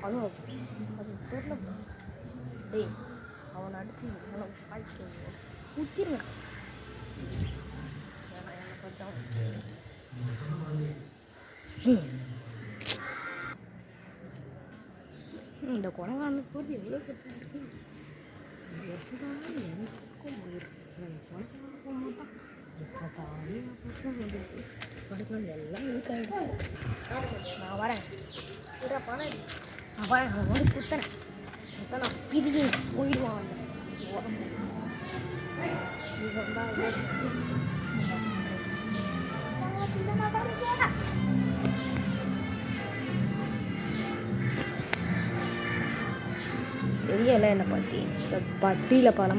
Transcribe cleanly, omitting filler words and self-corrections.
அதுவும் அது தெரியல. டேய் அவனை அடிச்சு வாய்ப்பு ஊற்றிருங்க. என்னை பார்த்தா இந்த கொலகாரனுக்கு போட்டு எவ்வளோ பிரச்சனை இருக்கு. எப்படினாலும் எனக்கும் போக மாட்டான். எப்போ தானே பிரச்சனை வந்துருக்கு. படுக்கணும் எல்லாம் இருக்காது. நான் வரேன் பணம் நான் வரேன். அவன் வந்து குத்தனை பிரிஞ்சு போயிடுவான். அந்த உடம்பு தெரியல என்னை பற்றி. இந்த பட்டியில் பழம்